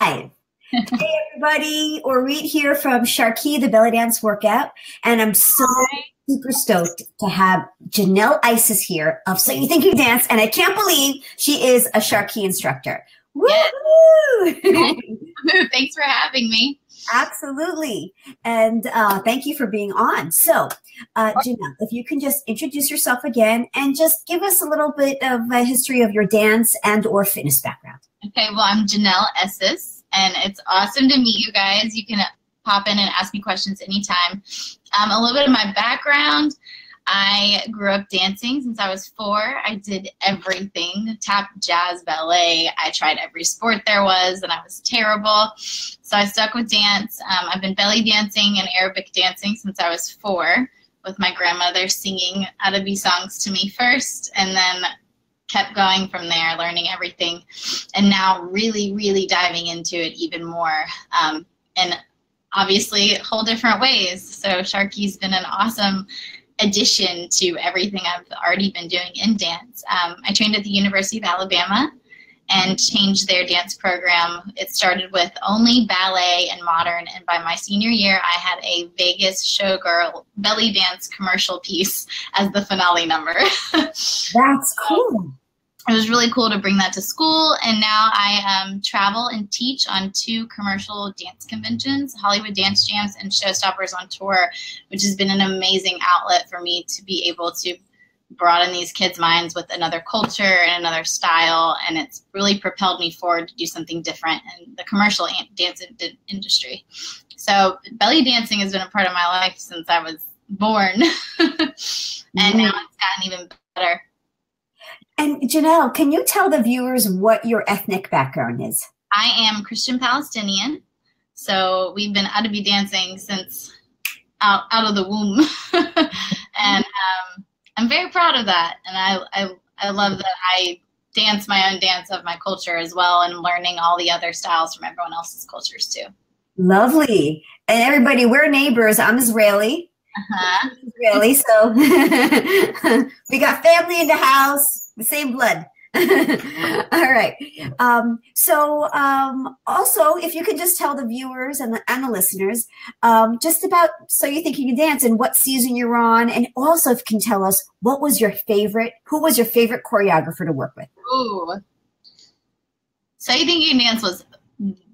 Hi. Hey everybody, Orit here from SharQui, the belly dance workout, and I'm so super stoked to have Janelle Issis here of So You Think You Dance, and I can't believe she is a SharQui instructor. Woo! Thanks for having me. Absolutely, and thank you for being on. So, Janelle, if you can just introduce yourself again and just give us a little bit of a history of your dance and or fitness background. Okay, well, I'm Janelle Issis, and it's awesome to meet you guys. You can pop in and ask me questions anytime. A little bit of my background. I grew up dancing since I was 4. I did everything, tap, jazz, ballet. I tried every sport there was, and I was terrible. So I stuck with dance. I've been belly dancing and Arabic dancing since I was 4, with my grandmother singing Arabi songs to me first, and then kept going from there, learning everything, and now really, really diving into it even more, and obviously whole different ways. So SharQui's been an awesome addition to everything I've already been doing in dance. I trained at the University of Alabama and changed their dance program. It started with only ballet and modern, and by my senior year, I had a Vegas showgirl belly dance commercial piece as the finale number. That's cool. It was really cool to bring that to school, and now I travel and teach on 2 commercial dance conventions, Hollywood Dance Jams and Showstoppers on Tour, which has been an amazing outlet for me to be able to broaden these kids' minds with another culture and another style, and it's really propelled me forward to do something different in the commercial dance industry. So belly dancing has been a part of my life since I was born, and now it's gotten even better. And Janelle, can you tell the viewers what your ethnic background is? I am Christian Palestinian, so we've been Arabi dancing since out of the womb, and I'm very proud of that. And I love that I dance my own dance of my culture as well, and learning all the other styles from everyone else's cultures too. Lovely. And everybody, we're neighbors. I'm Israeli. Israeli, so we got family in the house, the same blood. All right. Also, if you could just tell the viewers and the listeners just about So You Think You Can Dance and what season you're on, and also if you can tell us who was your favorite choreographer to work with? Ooh. So You Think You Can Dance was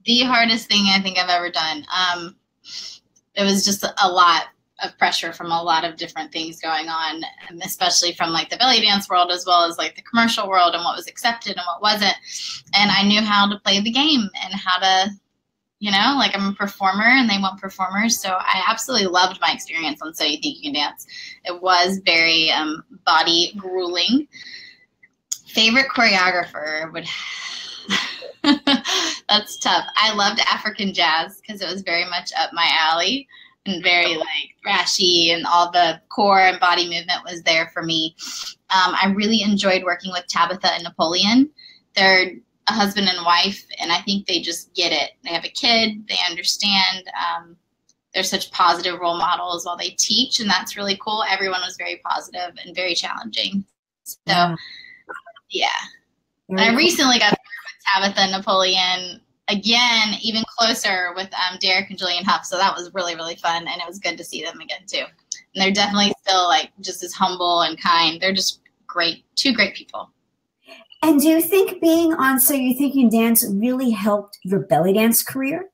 the hardest thing I think I've ever done. It was just a lot of pressure from a lot of different things going on, especially from like the belly dance world as well as like the commercial world, and what was accepted and what wasn't. And I knew how to play the game and how to, you know, like I'm a performer and they want performers. So I absolutely loved my experience on So You Think You Can Dance. It was very body grueling. Favorite choreographer would that's tough. I loved African jazz because it was very much up my alley, and very like thrashy, and all the core and body movement was there for me. I really enjoyed working with Tabitha and Napoleon. They're a husband and wife, and I think they just get it. They have a kid, they understand. They're such positive role models while they teach, and that's really cool. Everyone was very positive and very challenging. So yeah. And I recently got to work with Tabitha and Napoleon again, even closer with Derek and Julian Huff. So that was really, really fun. And it was good to see them again too. And they're definitely still like just as humble and kind. They're just great. 2 great people. And do you think being on So You Think You Can Dance really helped your belly dance career?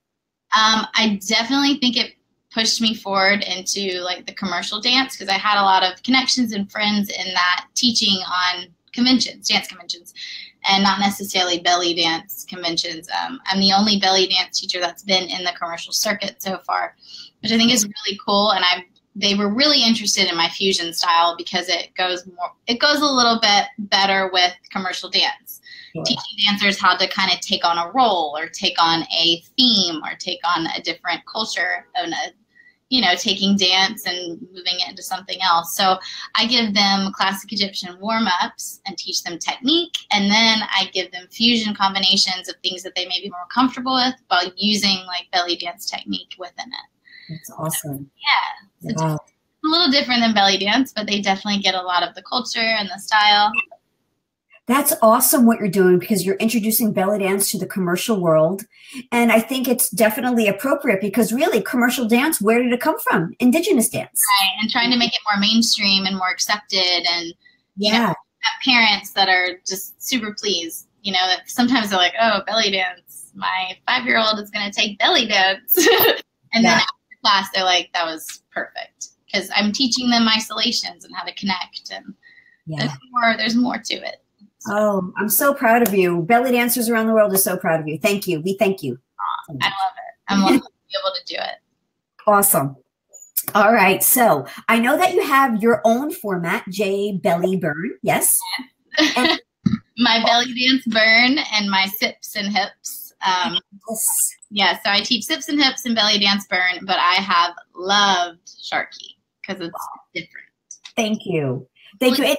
I definitely think it pushed me forward into like the commercial dance, because I had a lot of connections and friends in that teaching on conventions, dance conventions, and not necessarily belly dance conventions. I'm the only belly dance teacher that's been in the commercial circuit so far, which I think is really cool. And they were really interested in my fusion style because it goes a little bit better with commercial dance. Yeah. Teaching dancers how to kind of take on a role or take on a theme or take on a different culture, and you know, taking dance and moving it into something else. So I give them classic Egyptian warm-ups and teach them technique, and then I give them fusion combinations of things that they may be more comfortable with while using like belly dance technique within it. That's awesome. Yeah. So wow. A little different than belly dance, but they definitely get a lot of the culture and the style. That's awesome what you're doing because you're introducing belly dance to the commercial world. And I think it's definitely appropriate because really commercial dance, where did it come from? Indigenous dance. Right. And trying to make it more mainstream and more accepted. And, you know, have parents that are just super pleased, you know, that sometimes they're like, oh, belly dance. My 5-year-old is going to take belly dance. And then after class, they're like, that was perfect. Because I'm teaching them isolations and how to connect. And there's more to it. Oh, I'm so proud of you. Belly dancers around the world are so proud of you. Thank you. We thank you. I love it. I'm lucky to be able to do it. Awesome. All right. So I know that you have your own format, J Belly Burn. Yes. And my belly dance burn and my sips and hips. Yeah. So I teach sips and hips and belly dance burn, but I have loved SharQui because it's different. Thank you. Thank you.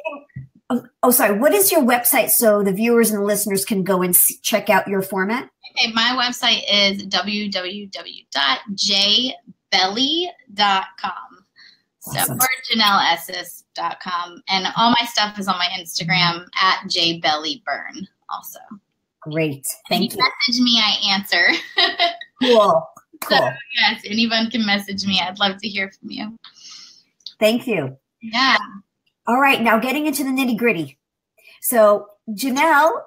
Oh, sorry. What is your website so the viewers and the listeners can go and check out your format? Okay, my website is www.jbelly.com. Awesome. Or JanelleIssis.com. And all my stuff is on my Instagram at jbellyburn also. Great. Thank you. Message me, I answer. Cool. Cool. So, yes, anyone can message me. I'd love to hear from you. Thank you. Yeah. All right, now getting into the nitty gritty. So Janelle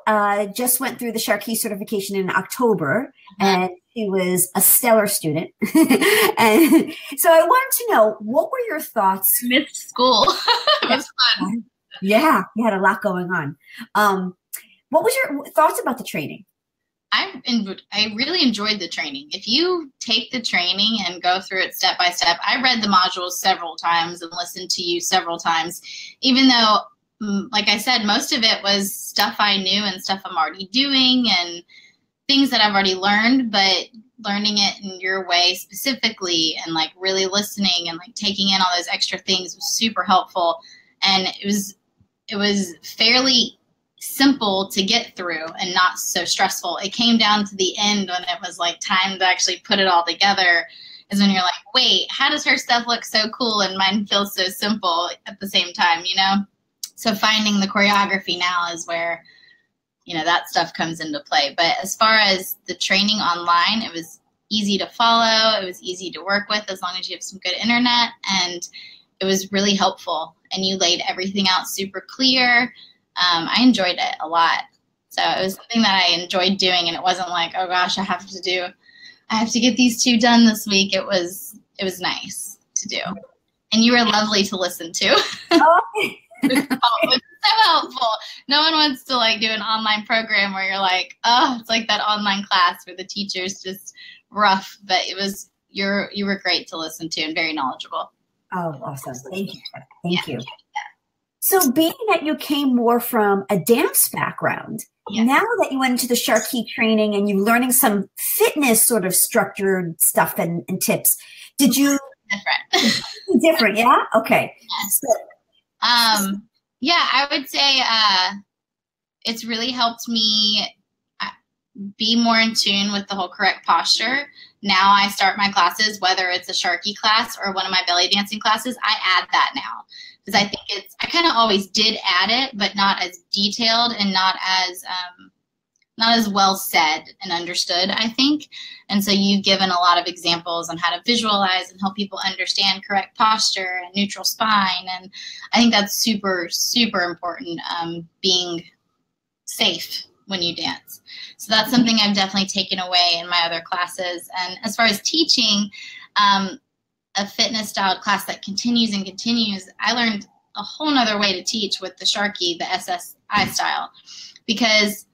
just went through the SharQui certification in October, and she was a stellar student. And so I wanted to know, what were your thoughts? Missed school. It was fun. Yeah, you had a lot going on. What was your thoughts about the training? I really enjoyed the training. If you take the training and go through it step by step, I read the modules several times and listened to you several times, even though, like I said, most of it was stuff I knew and stuff I'm already doing and things that I've already learned, but learning it in your way specifically and like really listening and like taking in all those extra things was super helpful. And it was fairly simple to get through and not so stressful. It came down to the end when it was like time to actually put it all together is when you're like, wait, how does her stuff look so cool and mine feels so simple at the same time, you know? So finding the choreography now is where, you know, that stuff comes into play. But as far as the training online, it was easy to follow. It was easy to work with as long as you have some good internet. And it was really helpful. And you laid everything out super clear. I enjoyed it a lot. So it was something that I enjoyed doing, and it wasn't like, oh gosh, I have to get these 2 done this week. It was nice to do. And you were lovely to listen to. It's so helpful. No one wants to like do an online program where you're like, oh, it's like that online class where the teacher's just rough, but you were great to listen to and very knowledgeable. Oh, awesome. Thank you. Thank you. So being that you came more from a dance background, now that you went into the SharQui training and you're learning some fitness sort of structured stuff and tips, did you? Different, yeah? Okay. Yes. Yeah, I would say it's really helped me be more in tune with the whole correct posture. Now I start my classes, whether it's a SharQui class or one of my belly dancing classes, I add that now. Because I think I kind of always did add it, but not as detailed and not as well said and understood, I think. And so you've given a lot of examples on how to visualize and help people understand correct posture and neutral spine. And I think that's super, super important, being safe when you dance. So that's something I've definitely taken away in my other classes. And as far as teaching, a fitness styled class that continues and continues, I learned a whole nother way to teach with the SharQui, the SSI style, because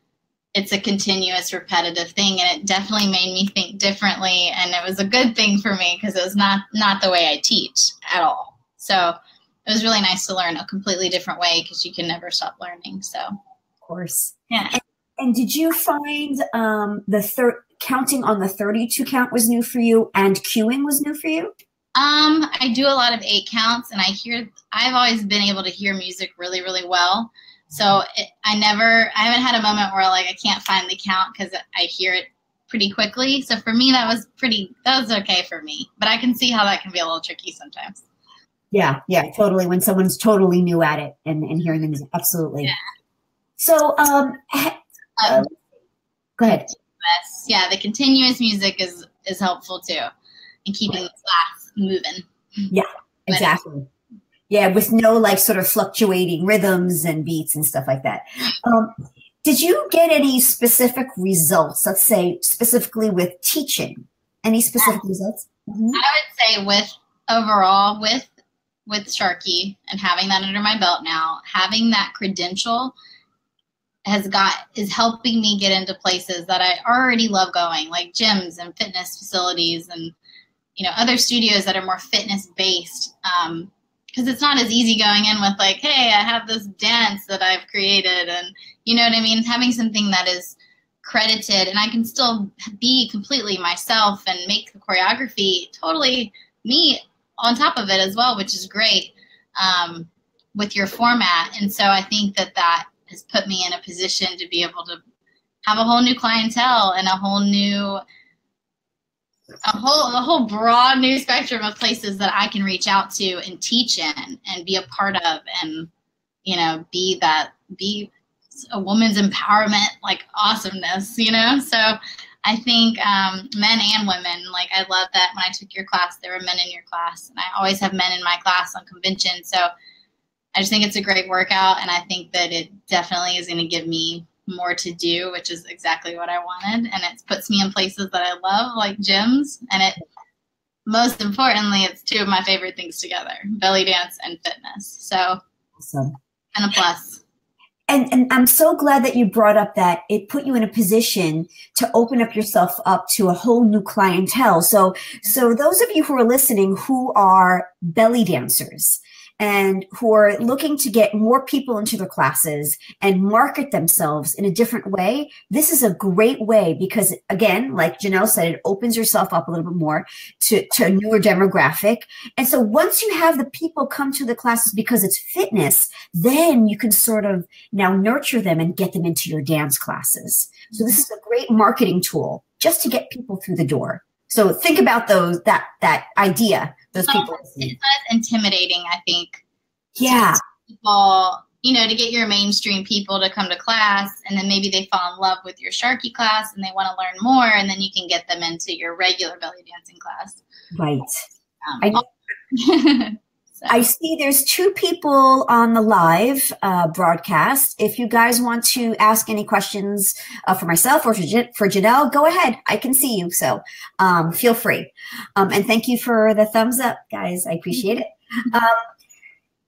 it's a continuous repetitive thing, and it definitely made me think differently, and it was a good thing for me because it was not the way I teach at all. So it was really nice to learn a completely different way because you can never stop learning. So of course. Yeah. And did you find counting on the 32 count was new for you and cueing was new for you? I do a lot of 8 counts, and I've always been able to hear music really, really well. So I haven't had a moment where like I can't find the count because I hear it pretty quickly. So for me, that was okay for me. But I can see how that can be a little tricky sometimes. Yeah, totally. When someone's totally new at it and hearing things, absolutely. Yeah. So, go ahead. Yeah, the continuous music is helpful too, and keeping the class moving. Yeah, exactly. Yeah, with no like sort of fluctuating rhythms and beats and stuff like that. Did you get any specific results? Let's say specifically with teaching. Any specific results? Mm-hmm. I would say overall with SharQui and having that under my belt now, having that credential is helping me get into places that I already love going, like gyms and fitness facilities and, you know, other studios that are more fitness based. Because it's not as easy going in with like, hey, I have this dance that I've created, and you know what I mean? Having something that is credited and I can still be completely myself and make the choreography totally me on top of it as well, which is great with your format. And so I think that has put me in a position to be able to have a whole new clientele and a whole broad new spectrum of places that I can reach out to and teach in and be a part of, and, you know, be a woman's empowerment, like awesomeness, you know? So I think men and women, like I love that when I took your class, there were men in your class, and I always have men in my class on convention. So I just think it's a great workout, and I think that it definitely is going to give me more to do, which is exactly what I wanted. And it puts me in places that I love, like gyms. And most importantly, it's two of my favorite things together, belly dance and fitness. So awesome. And a plus. And I'm so glad that you brought up that it put you in a position to open up yourself up to a whole new clientele. So those of you who are listening who are belly dancers and who are looking to get more people into their classes and market themselves in a different way, this is a great way because, again, like Janelle said, it opens yourself up a little bit more to a newer demographic. And so once you have the people come to the classes because it's fitness, then you can sort of now nurture them and get them into your dance classes. So this is a great marketing tool just to get people through the door. So think about that idea. Those people. It's not as intimidating, I think. Yeah. People, you know, to get your mainstream people to come to class, and then maybe they fall in love with your SharQui class and they want to learn more, and then you can get them into your regular belly dancing class. Right. I see there's two people on the live broadcast. If you guys want to ask any questions for myself or for Janelle, go ahead. I can see you, so feel free. And thank you for the thumbs up, guys. I appreciate it.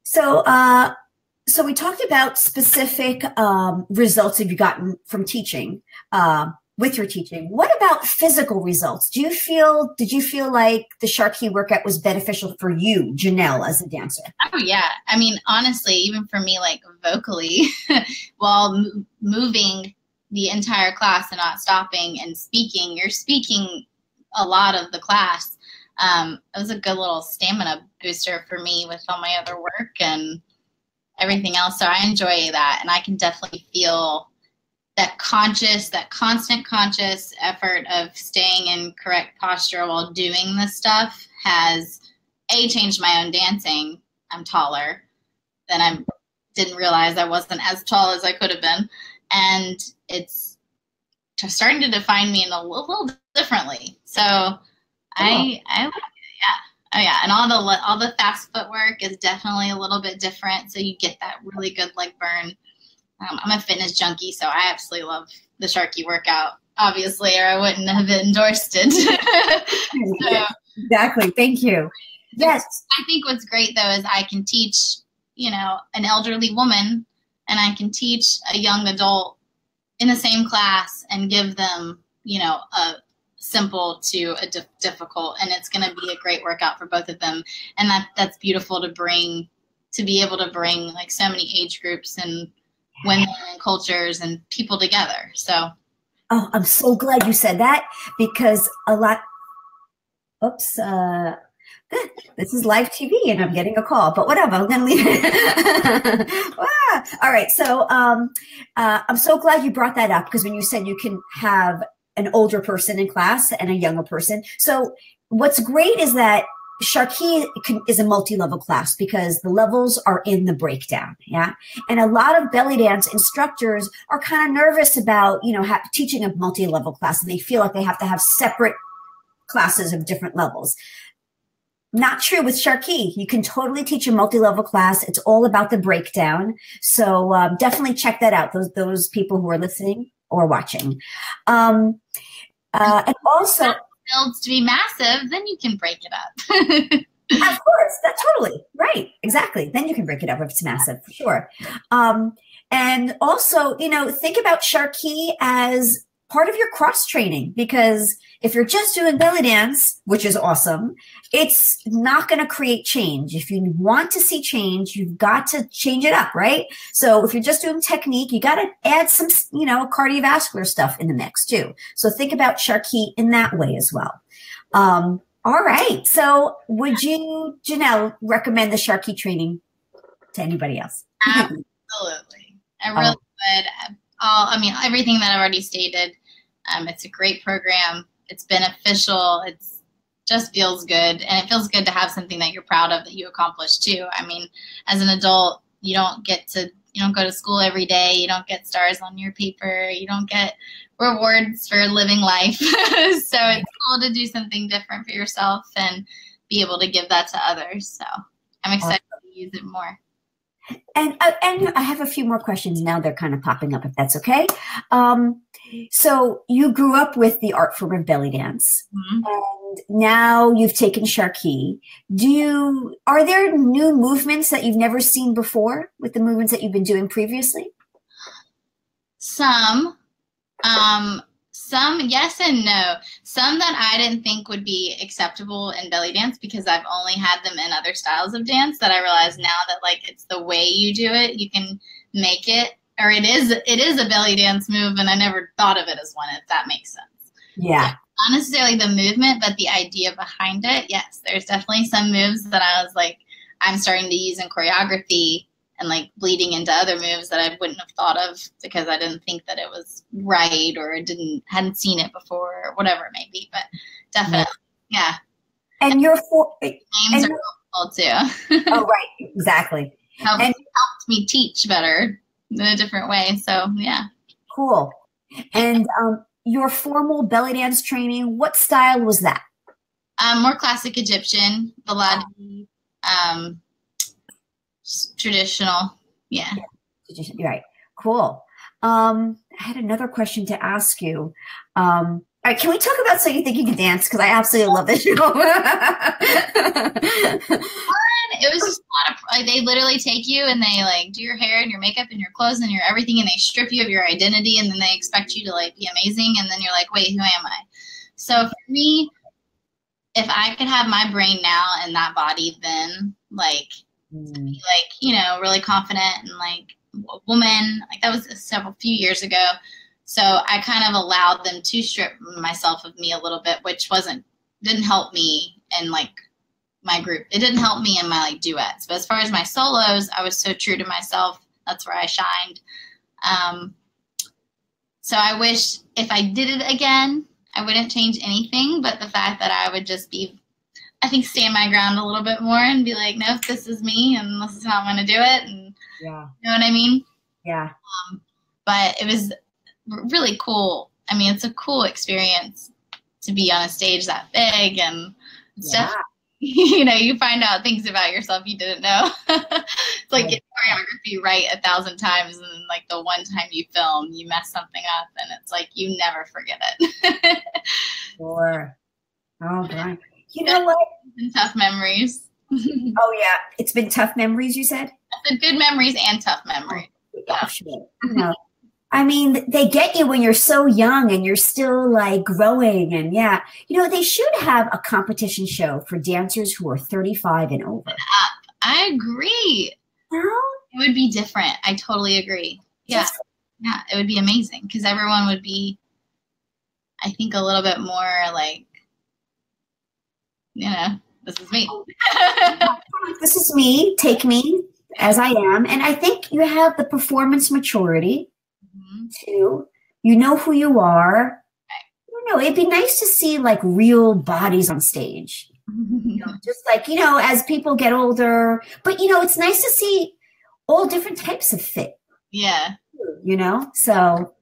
So we talked about specific results that you've gotten from teaching. With your teaching, what about physical results? Did you feel like the SharQui workout was beneficial for you, Janelle, as a dancer? Oh yeah. I mean, honestly, even for me, like vocally, while moving the entire class and not stopping and speaking, you're speaking a lot of the class. It was a good little stamina booster for me with all my other work and everything else. So I enjoy that. And I can definitely feel that constant conscious effort of staying in correct posture while doing this stuff has changed my own dancing. I'm taller than I didn't realize I wasn't as tall as I could have been. And it's starting to define me in a little differently. So I Oh yeah. And all the fast footwork is definitely a little bit different. So you get that really good leg burn. I'm a fitness junkie, so I absolutely love the SharQui workout, obviously, or I wouldn't have endorsed it. So, exactly. Thank you. Yes. I think what's great, though, is I can teach, you know, an elderly woman, and I can teach a young adult in the same class and give them, you know, a simple to a difficult, and it's going to be a great workout for both of them. And that's beautiful to be able to bring like so many age groups and women and cultures and people together. So I'm so glad you said that, because this is live TV and I'm getting a call, but whatever, I'm gonna leave it. All right, so I'm so glad you brought that up, because when you said you can have an older person in class and a younger person, so what's great is that SharQui is a multi-level class because the levels are in the breakdown. Yeah. And a lot of belly dance instructors are kind of nervous about, you know, teaching a multi-level class, and they feel like they have to have separate classes of different levels. Not true with SharQui. You can totally teach a multi-level class. It's all about the breakdown. So definitely check that out. Those people who are listening or watching. And also, builds to be massive, then you can break it up. Of course, that's totally right. Exactly. Then you can break it up if it's massive, for sure. And also, you know, think about SharQui as part of your cross training, because if you're just doing belly dance, which is awesome, it's not going to create change. If you want to see change, you've got to change it up, right? So if you're just doing technique, you got to add some, you know, cardiovascular stuff in the mix too. So think about SharQui in that way as well. All right. So would you, Janelle, recommend the SharQui training to anybody else? Absolutely. I really would. I mean, everything that I've already stated. It's a great program. It's beneficial. It's just feels good. And it feels good to have something that you're proud of that you accomplished too. I mean, as an adult, you don't go to school every day. You don't get stars on your paper. You don't get rewards for living life. So it's cool to do something different for yourself and be able to give that to others. So I'm excited to use it more. And I have a few more questions now. They're kind of popping up, if that's okay. So you grew up with the art form of belly dance, and now you've taken SharQui. Are there new movements that you've never seen before with the movements that you've been doing previously? Some yes and no. Some that I didn't think would be acceptable in belly dance because I've only had them in other styles of dance, that I realize now that like it's the way you do it, you can make it, or it is a belly dance move, and I never thought of it as one, if that makes sense. Yeah. So not necessarily the movement, but the idea behind it. Yes, there's definitely some moves that I was like, I'm starting to use in choreography and like bleeding into other moves that I wouldn't have thought of because I didn't think that it was right, or hadn't seen it before, or whatever it may be. But definitely, yeah. And names are helpful too. Oh, right, exactly. Helped me teach better in a different way. So yeah. Cool. And your formal belly dance training, what style was that? More classic Egyptian, Baladi, traditional. Yeah. Right. Cool. I had another question to ask you. All right, can we talk about So You Think You Can Dance? Because I absolutely love this show. It was just a lot of, they literally take you and they like do your hair and your makeup and your clothes and your everything, and they strip you of your identity, and then they expect you to like be amazing, and then you're like, wait, who am I? So for me, if I could have my brain now and that body then, like, to be like, you know, really confident and like a woman, like that was few years ago. So I kind of allowed them to strip myself of me a little bit, which didn't help me in like my group. It didn't help me in my like duets. But as far as my solos, I was so true to myself. That's where I shined. So I wish if I did it again, I wouldn't change anything, but the fact that I would just be, I think, stand my ground a little bit more and be like, no, this is me and this is how I'm going to do it. And yeah. You know what I mean? Yeah. But it was really cool. I mean, it's a cool experience to be on a stage that big, and it's definitely, you know, you find out things about yourself you didn't know. It's like getting choreography right 1,000 times, and then like the one time you film, you mess something up, and it's like you never forget it. Sure. Oh, right. You know what? Tough memories. Oh, yeah. It's been tough memories, you said? I said good memories and tough memories. Yeah, sure. No. I mean, they get you when you're so young and you're still like growing. And yeah, you know, they should have a competition show for dancers who are 35 and over. I agree. No? It would be different. I totally agree. Yeah. Yeah, it would be amazing because everyone would be, I think, a little bit more like, you know, this is me. This is me. Take me as I am. And I think you have the performance maturity too. You know who you are. I don't know. It'd be nice to see like real bodies on stage. Just like, as people get older, but it's nice to see all different types of fit. Yeah. So,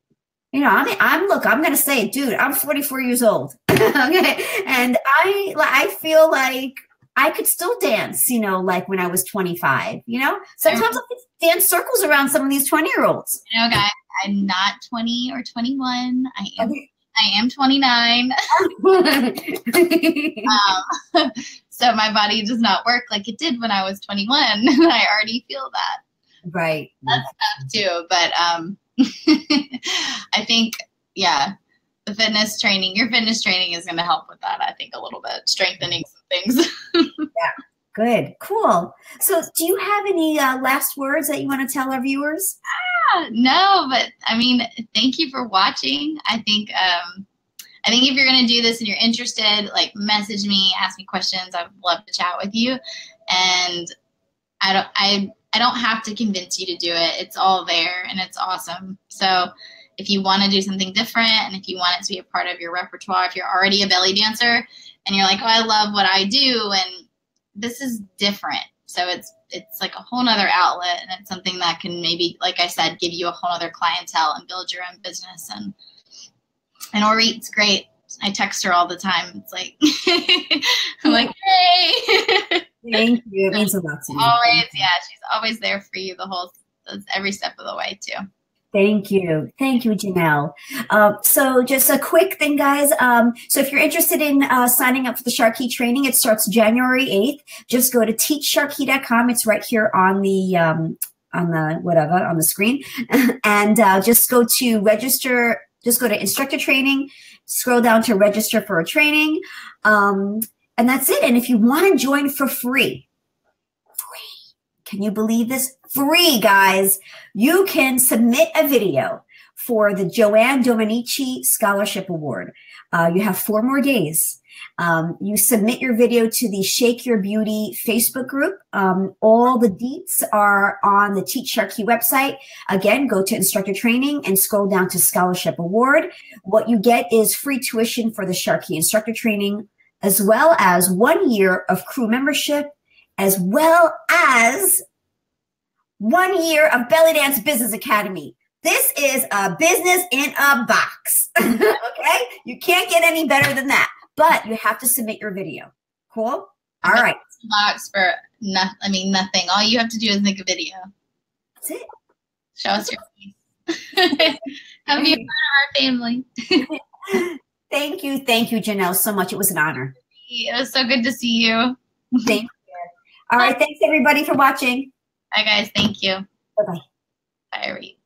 I'm going to say it, dude, I'm 44 years old. Okay. And I feel like I could still dance, like when I was 25, sometimes I could dance circles around some of these 20-year-olds. Guys, I'm not 20 or 21. I am 29. So my body does not work like it did when I was 21. I already feel that. Right. That's tough too. But I think, the fitness training, your fitness training is going to help with that, I think, a little bit, strengthening some things. Yeah. Good. Cool. So do you have any last words that you want to tell our viewers? No, but I mean, thank you for watching. I think if you're going to do this and you're interested, like, message me, ask me questions. I would love to chat with you. And I don't have to convince you to do it. It's all there and it's awesome. So if you want to do something different and if you want it to be a part of your repertoire, if you're already a belly dancer and you're like, oh, I love what I do, and this is different. So it's like a whole nother outlet, and it's something that can maybe, like I said, give you a whole other clientele and build your own business. And Orit's great. I text her all the time. It's like, I'm like, hey. Thank you. It means a lot to me. Always, she's always there for you every step of the way too. Thank you. Thank you, Janelle. So just a quick thing, guys. So if you're interested in signing up for the SharQui training, it starts January 8th. Just go to teachsharqui.com. It's right here on the screen. And just go to register. Just go to instructor training, scroll down to register for a training. And that's it. And if you want to join for free, can you believe this? Free, guys. You can submit a video for the Joanne Dominici Scholarship Award. You have 4 more days. You submit your video to the Shake Your Beauty Facebook group. All the deets are on the Teach SharQui website. Again, go to instructor training and scroll down to Scholarship Award. What you get is free tuition for the SharQui instructor training, as well as 1 year of crew membership, as well as 1 year of Belly Dance Business Academy. This is a business in a box. Okay? You can't get any better than that, but you have to submit your video. Cool? All right. Box for nothing. All you have to do is make a video. That's it. Show us your face. Have you part of our family? Thank you, Janelle, so much. It was an honor. It was so good to see you. Thank you. All right. Thanks, everybody, for watching. Bye, guys. Thank you. Bye-bye. Bye, Reed.